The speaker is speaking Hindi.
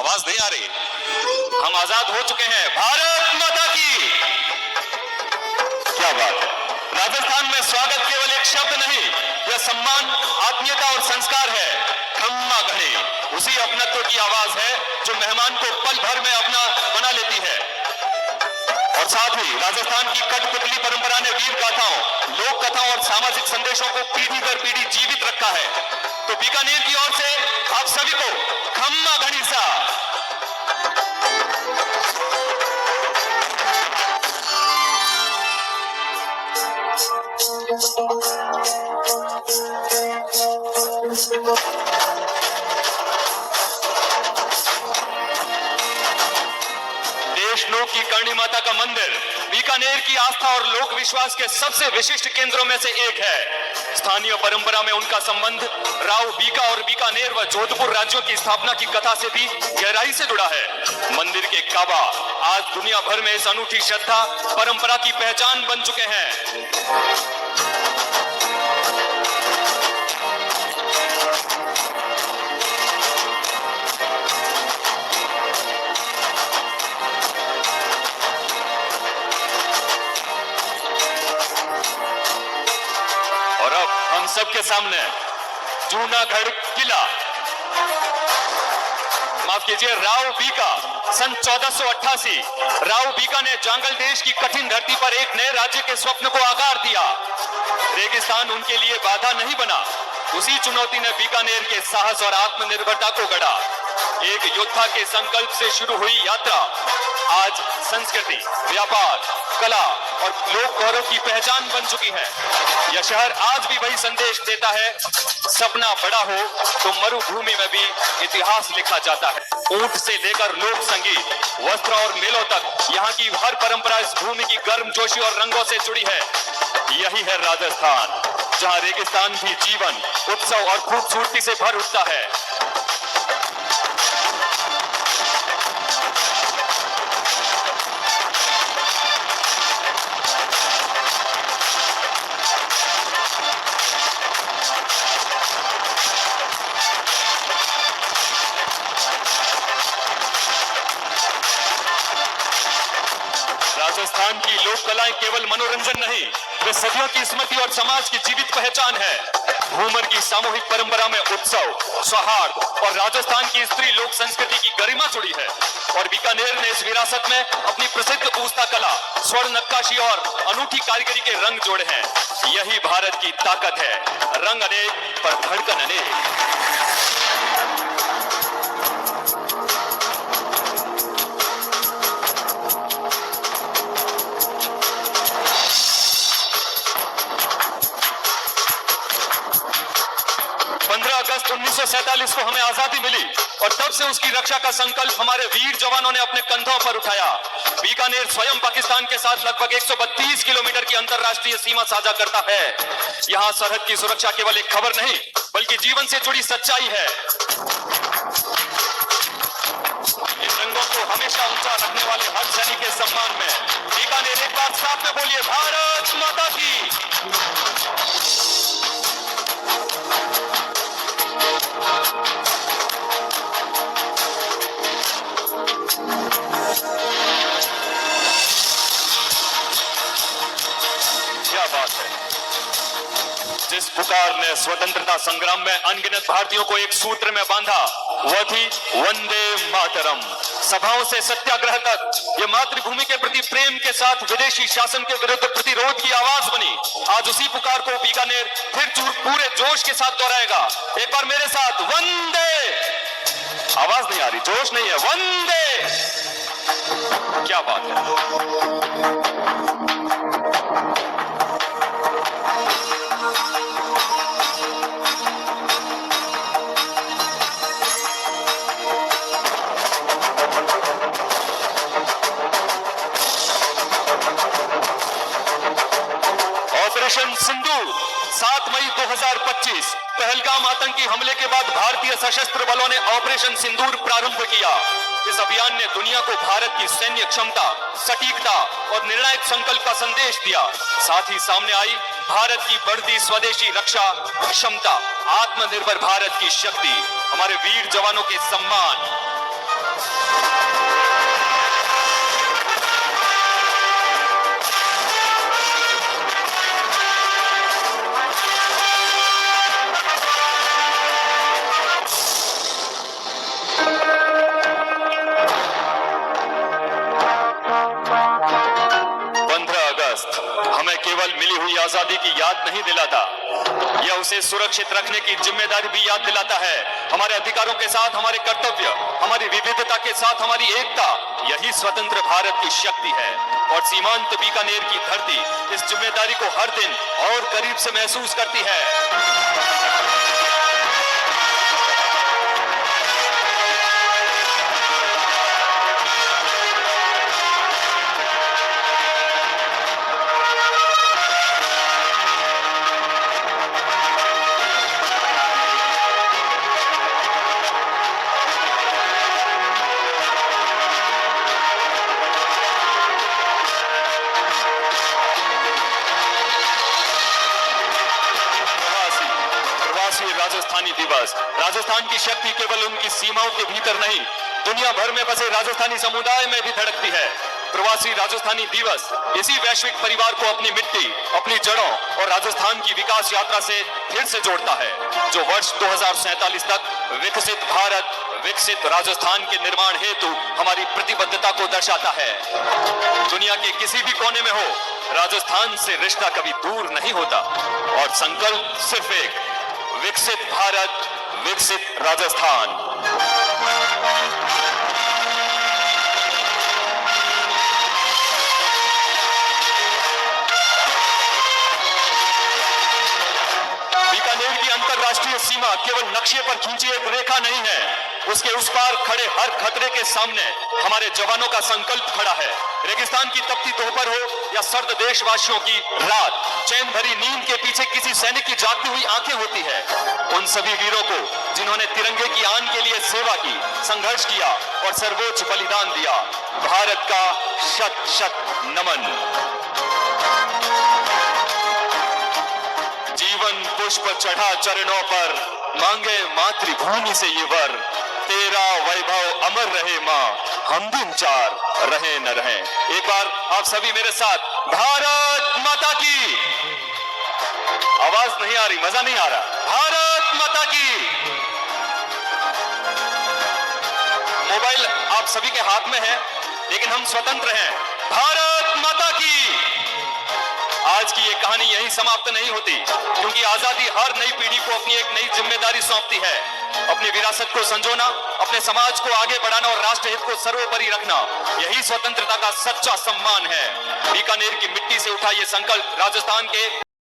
आवाज नहीं आ रही। हम आजाद हो चुके हैं। भारत माता की। क्या बात है। राजस्थान में स्वागत केवल एक शब्द नहीं, यह सम्मान, आत्मीयता और संस्कार है। खम्मा घड़ी उसी अपनत्व की आवाज है जो मेहमान को पल भर में अपना बना लेती है। और साथ ही राजस्थान की कठपुतली परंपरा ने वीर गाथाओं, लोक कथाओं और सामाजिक संदेशों को पीढ़ी दर पीढ़ी जीवित रखा है। तो बीकानेर की ओर से आप सभी को खम्मा घड़ी सा। देशलोक की करणी माता का मंदिर बीकानेर की आस्था और लोक विश्वास के सबसे विशिष्ट केंद्रों में से एक है। स्थानीय परंपरा में उनका संबंध राव बीका और बीकानेर व जोधपुर राज्यों की स्थापना की कथा से भी गहराई से जुड़ा है। मंदिर के काबा आज दुनिया भर में इस अनूठी श्रद्धा परंपरा की पहचान बन चुके हैं। हम सबके सामने जूनागढ़ किला, माफ कीजिए, राव बीका सन 1488 राव बीका ने जांगल देश की कठिन धरती पर एक नए राज्य के स्वप्न को आकार दिया। रेगिस्तान उनके लिए बाधा नहीं बना। उसी चुनौती ने बीकानेर के साहस और आत्मनिर्भरता को गढ़ा। एक योद्धा के संकल्प से शुरू हुई यात्रा आज संस्कृति, व्यापार, कला और लोक गौरव की पहचान बन चुकी है। यह शहर आज भी वही संदेश देता है, सपना बड़ा हो तो मरुभूमि में भी इतिहास लिखा जाता है। ऊंट से लेकर लोक संगीत, वस्त्र और मेलों तक यहाँ की हर परंपरा इस भूमि की गर्मजोशी और रंगों से जुड़ी है। यही है राजस्थान, जहाँ रेगिस्तान भी जीवन, उत्सव और खूबसूरती से भर उठता है। राजस्थान की लोक कलाएं केवल मनोरंजन नहीं, वे सदियों की स्मृति और समाज की जीवित पहचान है। घूमर की सामूहिक परंपरा में उत्सव, सौहार्द और राजस्थान की स्त्री लोक संस्कृति की गरिमा जुड़ी है। और बीकानेर ने इस विरासत में अपनी प्रसिद्ध पूस्ता कला, स्वर्ण नक्काशी और अनूठी कारीगरी के रंग जोड़े हैं। यही भारत की ताकत है, रंग अनेक पर धड़कन अनेक। 15 अगस्त 1947 को हमें आजादी मिली और तब से उसकी रक्षा का संकल्प हमारे वीर जवानों ने अपने कंधों पर उठाया। बीकानेर स्वयं पाकिस्तान के साथ लगभग 132 किलोमीटर की अंतरराष्ट्रीय सीमा साझा करता है। यहाँ सरहद की सुरक्षा केवल एक खबर नहीं, बल्कि जीवन से जुड़ी सच्चाई है। इन रंगों को हमेशा ऊंचा रखने वाले हर सैनिक के सम्मान में बीकानेर एक बार साथ में बोलिए, भारत माता की। क्या बात है। जिस पुकार ने स्वतंत्रता संग्राम में अनगिनत भारतीयों को एक सूत्र में बांधा, वह थी वंदे मातरम। सभाओं से सत्याग्रह तक ये मातृभूमि के प्रति प्रेम के साथ विदेशी शासन के विरुद्ध प्रतिरोध की आवाज बनी। आज उसी पुकार को बीकानेर फिर पूरे जोश के साथ दोहराएगा। एक बार मेरे साथ, वंदे। आवाज नहीं आ रही, जोश नहीं है, वंदे। क्या बात है। ऑपरेशन सिंदूर 7 मई 2025 पहलगाम आतंकी हमले के बाद भारतीय सशस्त्र बलों ने ऑपरेशन सिंदूर प्रारंभ किया। इस अभियान ने दुनिया को भारत की सैन्य क्षमता, सटीकता और निर्णायक संकल्प का संदेश दिया। साथ ही सामने आई भारत की बढ़ती स्वदेशी रक्षा क्षमता, आत्मनिर्भर भारत की शक्ति, हमारे वीर जवानों के सम्मान। की आजादी की याद नहीं दिलाता, यह उसे सुरक्षित रखने की जिम्मेदारी भी याद दिलाता है। हमारे अधिकारों के साथ हमारे कर्तव्य, हमारी विविधता के साथ हमारी एकता, यही स्वतंत्र भारत की शक्ति है। और सीमांत बीकानेर की धरती इस जिम्मेदारी को हर दिन और करीब से महसूस करती है। राजस्थानी दिवस। राजस्थान की शक्ति केवल उनकी सीमाओं के भीतर नहीं, दुनिया भर में बसे राजस्थानी समुदाय में भी धड़कती है। प्रवासी राजस्थानी दिवस इसी वैश्विक परिवार को अपनी मिट्टी, अपनी जड़ों और राजस्थान की विकास यात्रा से फिर से जोड़ता है, जो वर्ष 2047 तक विकसित भारत, विकसित राजस्थान के निर्माण हेतु हमारी प्रतिबद्धता को दर्शाता है। दुनिया के किसी भी कोने में हो, राजस्थान से रिश्ता कभी दूर नहीं होता और संकल्प सिर्फ एक, विकसित भारत, विकसित राजस्थान। बीकानेर की अंतरराष्ट्रीय सीमा केवल नक्शे पर खींची एक रेखा नहीं है, उसके उस पार खड़े हर खतरे के सामने हमारे जवानों का संकल्प खड़ा है। रेगिस्तान की तपती दोपहर हो या सर्द देशवासियों की रात, चैन भरी नींद के पीछे किसी सैनिक की जागती हुई आंखें होती है। उन सभी वीरों को जिन्होंने तिरंगे की आन के लिए सेवा की, संघर्ष किया और सर्वोच्च बलिदान दिया, भारत का शत शत नमन। जीवन पुष्प चढ़ा चरणों पर, मांगे मातृभूमि से ये वर, तेरा वैभव अमर रहे मां, हम दिन चार रहे न रहे। एक बार आप सभी मेरे साथ, भारत माता की। आवाज नहीं आ रही, मजा नहीं आ रहा। भारत माता की। मोबाइल आप सभी के हाथ में है, लेकिन हम स्वतंत्र हैं। भारत माता की। आज की ये कहानी यहीं समाप्त नहीं होती, क्योंकि आजादी हर नई पीढ़ी को अपनी एक नई जिम्मेदारी सौंपती है। अपनी विरासत को संजोना, अपने समाज को आगे बढ़ाना और राष्ट्र हित को सर्वोपरि रखना, यही स्वतंत्रता का सच्चा सम्मान है। बीकानेर की मिट्टी से उठा ये संकल्प राजस्थान के